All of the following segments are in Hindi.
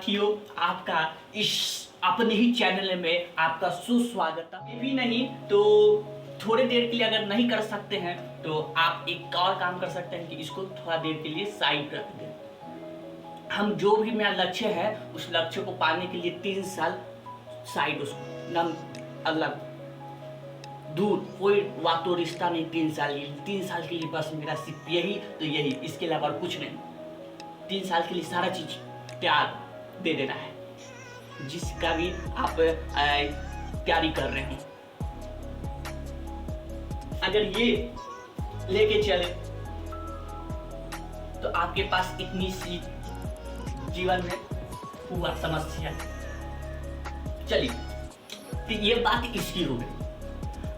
साथियों, आपका इस अपने ही चैनल में आपका सुस्वागत है। ये भी नहीं तो थोड़ी देर के लिए अगर नहीं कर सकते हैं तो आप एक और काम कर सकते हैं कि इसको थोड़ा देर के लिए साइड रख दें। हम जो भी मेरा लक्ष्य है उस लक्ष्य को पाने के लिए 3 साल साइड, उसको नम अलग दूर, कोई वातो रिश्ता नहीं। 3 साल के लिए बस मेरा सिर्फ यही तो यही, इसके अलावा कुछ नहीं। 3 साल के लिए सारा चीज त्याग दे देना है, जिसका भी आप तैयारी कर रहे हो। अगर ये लेके चले तो आपके पास इतनी सी जीवन में हुआ समस्या। चलिए, तो ये बात इसकी हो गई।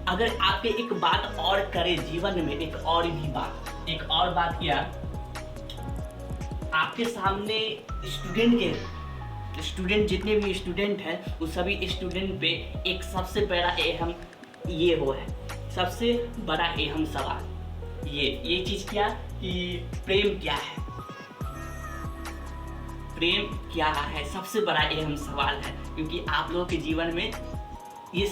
अगर आपके एक बात और करे जीवन में, एक और भी बात, एक और बात क्या, आपके सामने स्टूडेंट जितने भी स्टूडेंट हैं उस सभी स्टूडेंट पे एक सबसे बड़ा अहम ये हो है, सबसे बड़ा अहम सवाल ये चीज क्या कि प्रेम क्या है। प्रेम क्या है सबसे बड़ा अहम सवाल है, क्योंकि आप लोगों के जीवन में ये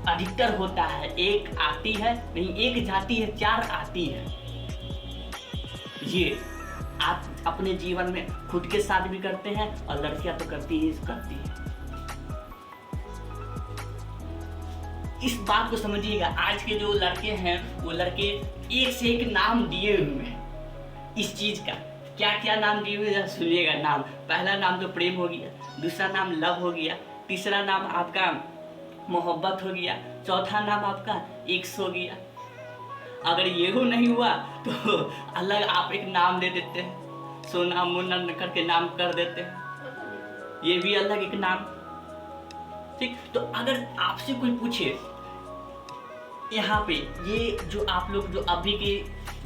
अधिकतर होता है। एक आती है नहीं, एक जाती है 4 आती है। ये आप अपने जीवन में खुद के साथ भी करते हैं और लड़कियां तो करती है। इस बात को समझिएगा, आज के जो लड़के हैं वो लड़के एक से एक नाम दिए हुए हैं इस चीज का। क्या क्या नाम दिए हुए हैं सुनिएगा। नाम, पहला नाम तो प्रेम हो गया, दूसरा नाम लव हो गया, तीसरा नाम आपका मोहब्बत हो गया, चौथा नाम आपका इश्क हो गया। अगर ये हो नहीं हुआ तो अलग आप एक नाम दे देते हैं, सोना मुन्ना करके नाम कर देते हैं, ये भी अलग एक नाम। ठीक, तो अगर आपसे कोई पूछे यहाँ पे ये जो आप लोग जो अभी के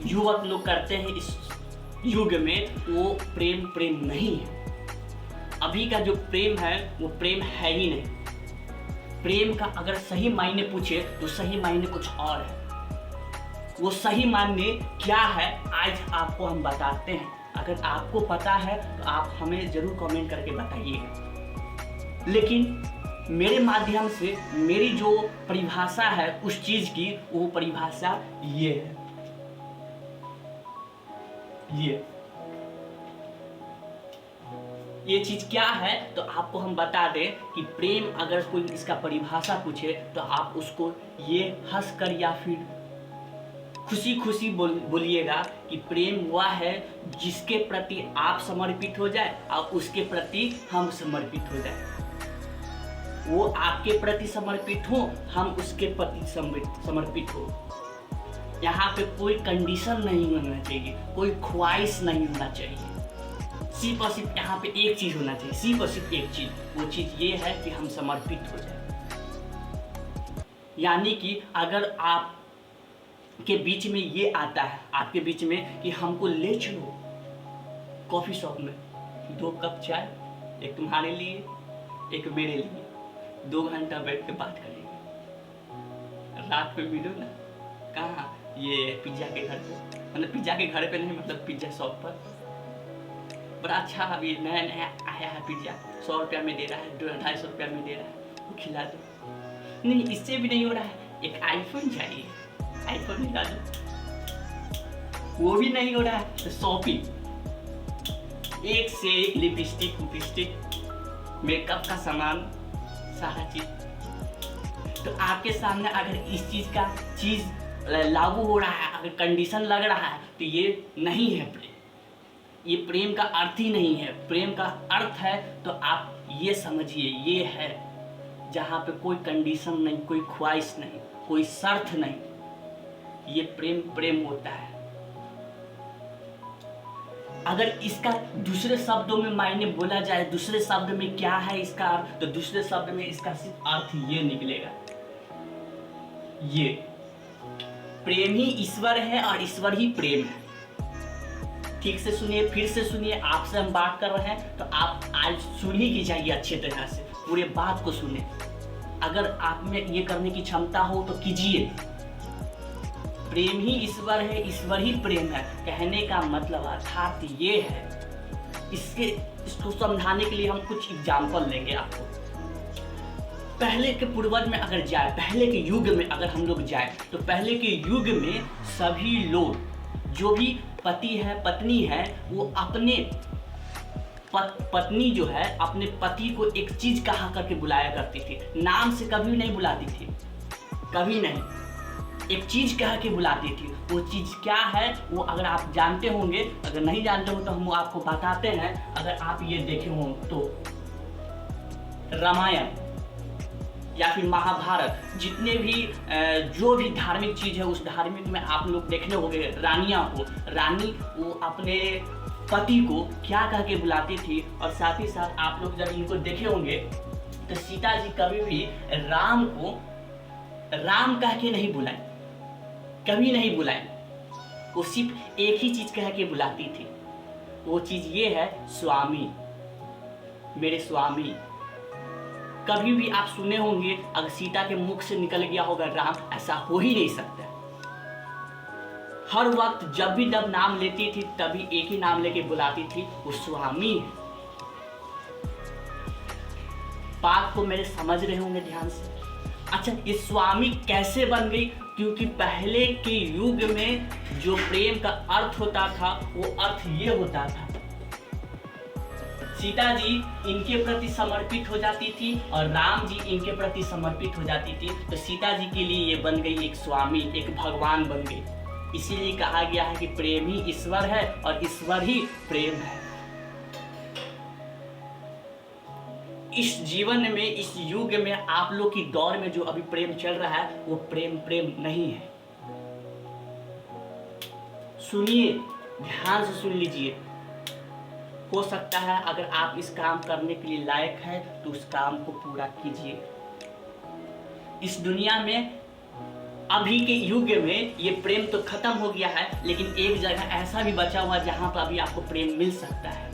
युवक लोग करते हैं इस युग में, वो प्रेम नहीं है। अभी का जो प्रेम है वो प्रेम है ही नहीं। प्रेम का अगर सही मायने पूछे तो सही मायने कुछ और है। वो सही मायने क्या है आज आपको हम बताते हैं। अगर आपको पता है तो आप हमें जरूर कमेंट करके बताइएगा। लेकिन मेरे माध्यम से मेरी जो परिभाषा है उस चीज की, वो परिभाषा ये है। ये चीज क्या है तो आपको हम बता दें कि प्रेम अगर कोई इसका परिभाषा पूछे तो आप उसको ये हंस कर या फिर खुशी खुशी बोलिएगा कि प्रेम वह है जिसके प्रति आप समर्पित हो जाए और उसके प्रति हम समर्पित हो जाए। वो आपके प्रति समर्पित हो, हम उसके प्रति समर्पित हो। यहाँ पे कोई कंडीशन नहीं होना चाहिए, कोई ख्वाहिश नहीं होना चाहिए। सिर्फ और सिर्फ यहाँ पे एक चीज होना चाहिए, सिर्फ और सिर्फ एक चीज। वो चीज ये है कि हम समर्पित हो जाए। यानी कि अगर आप के बीच में ये आता है, आपके बीच में कि हमको ले चलो कॉफी शॉप में, 2 कप चाय, एक तुम्हारे लिए एक मेरे लिए, 2 घंटा बैठ के बात करेंगे। रात में मिलो ना, कहाँ, ये पिज्जा के घर पे, मतलब पिज्जा के घर पे नहीं, मतलब पिज्जा शॉप पर। बड़ा अच्छा अभी नया नया आया है पिज्जा, 100 रुपया में दे रहा है, 250 रुपया में दे रहा है, वो खिला दो। नहीं, इससे भी नहीं हो रहा है, एक आईफोन चाहिए, आईफोन निकाल दो। वो भी नहीं हो रहा है तो शॉपिंग, एक से एक लिपस्टिक, मेकअप का सामान, सारा चीज। तो आपके सामने अगर इस चीज का चीज लागू हो रहा है, अगर कंडीशन लग रहा है तो ये नहीं है प्रेम। ये प्रेम का अर्थ ही नहीं है। प्रेम का अर्थ है तो आप ये समझिए, ये है जहाँ पे कोई कंडीशन नहीं, कोई ख्वाहिश नहीं, कोई शर्त नहीं। ये प्रेम होता है। अगर इसका दूसरे शब्दों में मायने बोला जाए, दूसरे शब्द में क्या है इसका अर्थ, तो दूसरे शब्द में इसका सिर्फ अर्थ ये निकलेगा, ये प्रेम ही ईश्वर है और ईश्वर ही प्रेम है। ठीक से सुनिए, फिर से सुनिए। आपसे हम बात कर रहे हैं तो आप आज सुन ही की जाइए अच्छे तरह से, पूरे बात को सुने। अगर आप में ये करने की क्षमता हो तो कीजिए। प्रेम ही ईश्वर है, ईश्वर ही प्रेम है। कहने का मतलब अर्थात ये है इसको समझाने के लिए हम कुछ एग्जाम्पल लेंगे आपको। पहले के पूर्वज में अगर जाए, पहले के युग में अगर हम लोग जाए, तो पहले के युग में सभी लोग, जो भी पति है पत्नी है, वो अपने पत्नी जो है अपने पति को एक चीज कहा करके बुलाया करती थी, नाम से कभी नहीं बुलाती थी, कभी नहीं, एक चीज कह के बुलाती थी। वो चीज क्या है वो अगर आप जानते होंगे, अगर नहीं जानते हो तो हम आपको बताते हैं। अगर आप ये देखे हो तो रामायण या फिर महाभारत, जितने भी जो भी धार्मिक चीज है उस धार्मिक में आप लोग देखने होंगे रानियां को, रानी वो अपने पति को क्या कह के बुलाती थी। और साथ ही साथ आप लोग जब इनको देखे होंगे तो सीता जी कभी भी राम को राम कह के नहीं बुलाए, कभी नहीं बुलाए, वो सिर्फ एक ही चीज कह के बुलाती थी। वो चीज ये है स्वामी, मेरे स्वामी। कभी भी आप सुने होंगे अगर सीता के मुख से निकल गया होगा राम, ऐसा हो ही नहीं सकता। हर वक्त जब भी जब नाम लेती थी तभी एक ही नाम लेके बुलाती थी, वो स्वामी है। बात को मेरे समझ रहे होंगे ध्यान से। अच्छा, ये स्वामी कैसे बन गई? क्योंकि पहले के युग में जो प्रेम का अर्थ होता था वो अर्थ ये होता था, सीता जी इनके प्रति समर्पित हो जाती थी और राम जी इनके प्रति समर्पित हो जाती थी, तो सीता जी के लिए ये बन गई एक स्वामी, एक भगवान बन गई। इसीलिए कहा गया है कि प्रेम ही ईश्वर है और ईश्वर ही प्रेम है। इस जीवन में, इस युग में, आप लोग की दौर में जो अभी प्रेम चल रहा है वो प्रेम नहीं है। सुनिए, ध्यान से सुन लीजिए। हो सकता है अगर आप इस काम करने के लिए लायक है तो उस काम को पूरा कीजिए। इस दुनिया में अभी के युग में ये प्रेम तो खत्म हो गया है, लेकिन एक जगह ऐसा भी बचा हुआ जहां पर अभी आपको प्रेम मिल सकता है।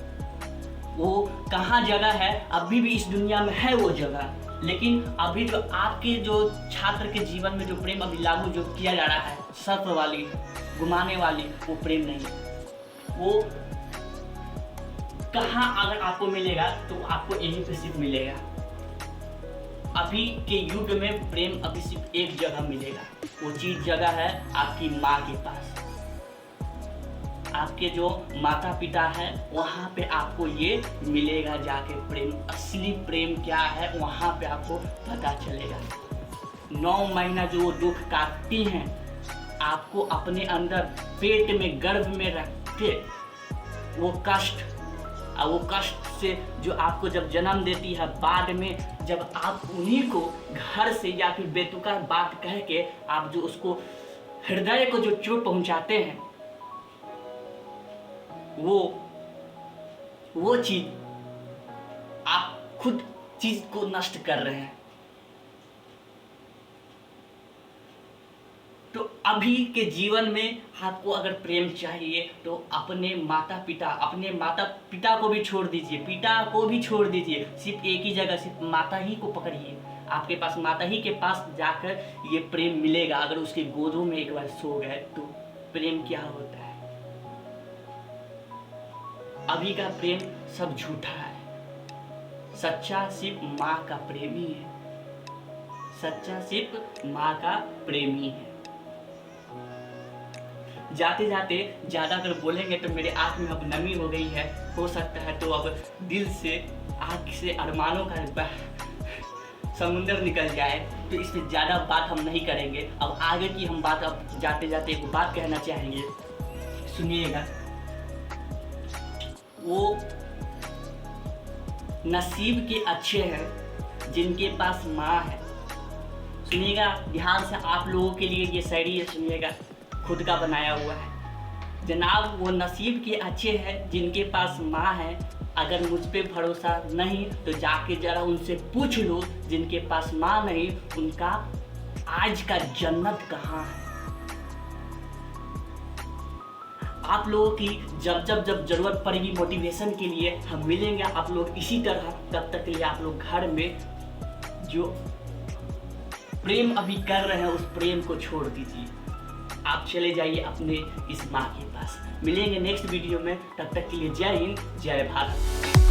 वो कहाँ जगह है? अभी भी इस दुनिया में है वो जगह, लेकिन अभी जो आपके जो छात्र के जीवन में जो प्रेम अभी लागू जो किया जा रहा है, सर्प वाली, घुमाने वाली, वो प्रेम नहीं। वो कहाँ अगर आपको मिलेगा तो आपको यहीं पे सिर्फ मिलेगा। अभी के युग में प्रेम अभी सिर्फ एक जगह मिलेगा, वो चीज जगह है आपकी माँ के पास। आपके जो माता पिता है वहाँ पे आपको ये मिलेगा जाके प्रेम। असली प्रेम क्या है वहाँ पे आपको पता चलेगा। 9 महीना जो वो दुख काटती हैं, आपको अपने अंदर पेट में गर्भ में रखते वो कष्ट, और वो कष्ट से जो आपको जब जन्म देती है, बाद में जब आप उन्हीं को घर से या फिर बेतुका बात कह के आप जो उसको हृदय को जो चोट पहुंचाते हैं, वो चीज आप खुद चीज को नष्ट कर रहे हैं। तो अभी के जीवन में आपको अगर प्रेम चाहिए तो अपने माता पिता को भी छोड़ दीजिए, पिता को भी छोड़ दीजिए, सिर्फ एक ही जगह, सिर्फ माता ही को पकड़िए। आपके पास माता ही के पास जाकर ये प्रेम मिलेगा। अगर उसके गोदों में एक बार सो गए तो प्रेम क्या होता है। अभी का प्रेम सब झूठा है, सच्चा सिर्फ माँ का प्रेमी है, सच्चा सिर्फ माँ का प्रेमी है। जाते जाते ज्यादा अगर बोलेंगे तो मेरे आँख में अब नमी हो गई है, हो सकता है तो अब दिल से, आँख से अरमानों का समुंदर निकल जाए, तो इसमें ज्यादा बात हम नहीं करेंगे। अब आगे की हम बात, अब जाते जाते एक बात कहना चाहेंगे, सुनिएगा। वो नसीब के अच्छे हैं जिनके पास माँ है। सुनिएगा ध्यान से, आप लोगों के लिए ये शायरी है, सुनिएगा, खुद का बनाया हुआ है। जनाब, वो नसीब के अच्छे हैं जिनके पास माँ है। अगर मुझ पे भरोसा नहीं तो जाके जरा उनसे पूछ लो, जिनके पास माँ नहीं उनका आज का जन्नत कहाँ है। आप लोगों की जब जरूरत पड़ेगी मोटिवेशन के लिए, हम मिलेंगे आप लोग इसी तरह। तब तक के लिए आप लोग घर में जो प्रेम अभी कर रहे हैं उस प्रेम को छोड़ दीजिए। आप चले जाइए अपने इस माँ के पास। मिलेंगे नेक्स्ट वीडियो में, तब तक के लिए जय हिंद, जय भारत।